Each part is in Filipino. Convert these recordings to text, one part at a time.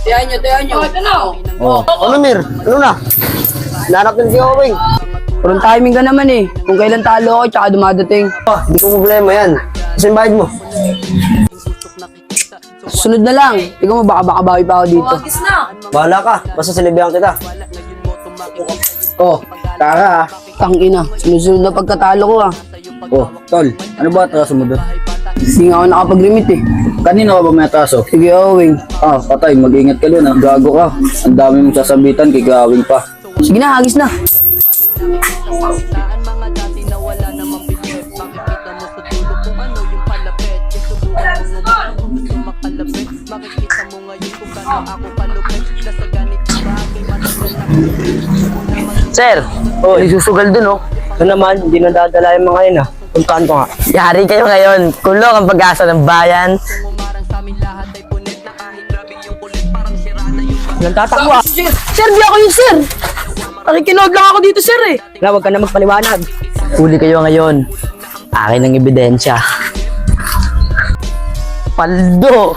Tiyan nyo. Oh, ito na. Oh. Ano, Mir? Ano na? Nanap din si Owing. Parang timing ka naman eh. Kung kailan talo ako, tsaka dumadating. Hindi ko problema yan. Kasi yung bayad mo. Sunod na lang. Ikaw mo, baka bawi pa ako dito. Bahala ka. Basta silibihan kita. Oh, tara ah. Tangina, sunod na pagkatalo ko ah. Oh, tol. Ano ba atraso mo doon? Hindi nga ako nakapag-limit eh. Kanino ka ba may atraso? Sige, Owing. Ah, patay. Mag-ingat ka doon ah. Gago ka. Ang dami mong sasabitan kay Gawing pa. Sige na, hagis na. Sir, oh, isusugal dun oh. Ito naman, hindi na dadala yung mga yun ah. Puntaan ko nga. Yari kayo ngayon. Kulong ang pag-asa ng bayan. Nagtatakbo ah. Sir, di ako yun, sir. Nakikinog lang ako dito, sir eh. Wala, huwag ka na magpaliwanag. Huli kayo ngayon. Akin ang ebidensya. Paldo!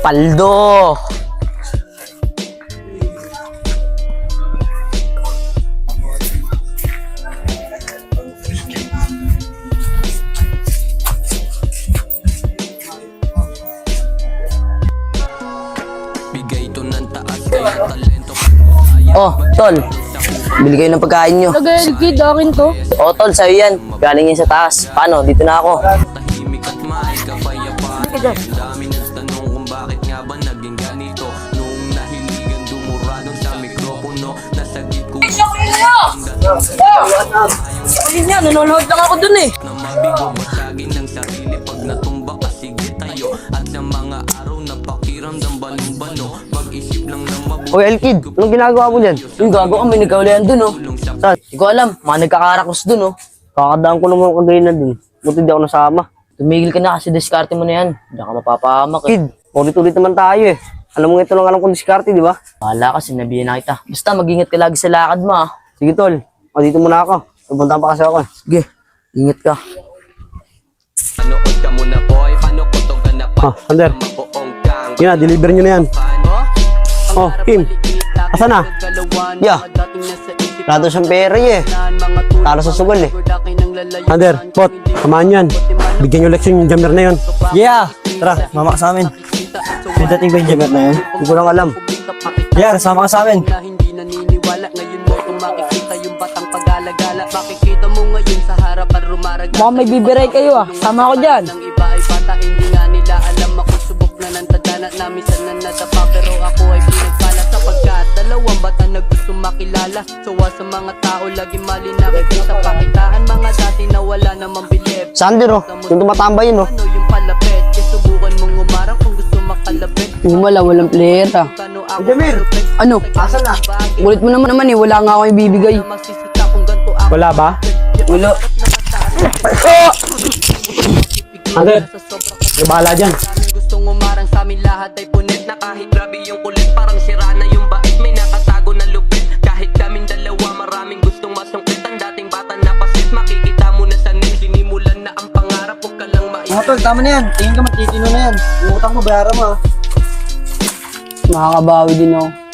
Paldo! Oh, tol. Bili kayo ng pagkain nyo. Nag-kid, akin to. Oh, tol, sa'yo yan. Galing yan sa taas. Paano? Dito na ako. Ayun yan, nanonood lang ako dun eh. Oy, Elkid, anong ginagawa mo dyan? Yung gago ka, may nagkaulihan dun oh. Saan? Hindi ko alam, mga nagkakarakos dun oh. Kakadaan ko naman kanina dun. Buti di ako nasama. Tumigil ka na kasi diskarte mo na yan. Diyan ka mapapahamak eh. Kid, ulit-ulit naman tayo eh. Alam mo nga ito lang alam kong diskarte, di ba? Bahala ka, sinabihan na kita. Basta mag-ingat ka lagi sa lakad mo ah. Sige, tol. O, dito muna ako. Pupuntahan pa kasi ako. Sige, ingat ka. Ander. Yun na, deliver nyo na yan. Oh, Kim. Asan na? Yeah. Wala daw siyang pera eh. Talo sa sugal eh. Ander, Pot, samahan yan. Bigyan nyo leksyon yung jammer na yun. Yeah! Tara, mama ka sa amin. May dating ba yung jammer na yun? Hindi ko lang alam. Yeah, sama ka sa amin. Hindi naniniwala ngayon mo kung makikita yung batang pag-alagala. Makikita mo ngayon sa harapan rumarag. Mukhang may bibiray kayo ah. Sama ko dyan. Ng iba ay bata, hindi nga nila alam. Ako subok na ng tadana na minsan na nadapa. Pero ako ay pinagpala sapagkat dalawang bata na gusto makilala. Sawa sa mga tao, lagi mali nakikita. Pakitaan mga dati na wala namang bilib. Sander oh, yung tumatambay yun oh. Ano yung palapit? Kaya subukan mong umarang kung gusto makalapit. Wala, walang player ah. Kano ako Jamir! Ano? Asan na? Ulit mo naman eh, wala nga ako ibibigay. masisita kung ganito ako. Wala ba? Wala. Ander, may bahala dyan. Gustong umarang sa amin lahat ay punit na kahit grabe yung kulit parang sira na yung bait may nakatago na lupit kahit kaming dalawa maraming gustong masungkit ang dating bata na pasit makikita mo na sa net sinimulan na ang pangarap huwag ka lang mait. Mga tol, tama na yan. Tingin ka matitino na yan. Yung utang mo, bayaran mo ah. Makakabawi din ako.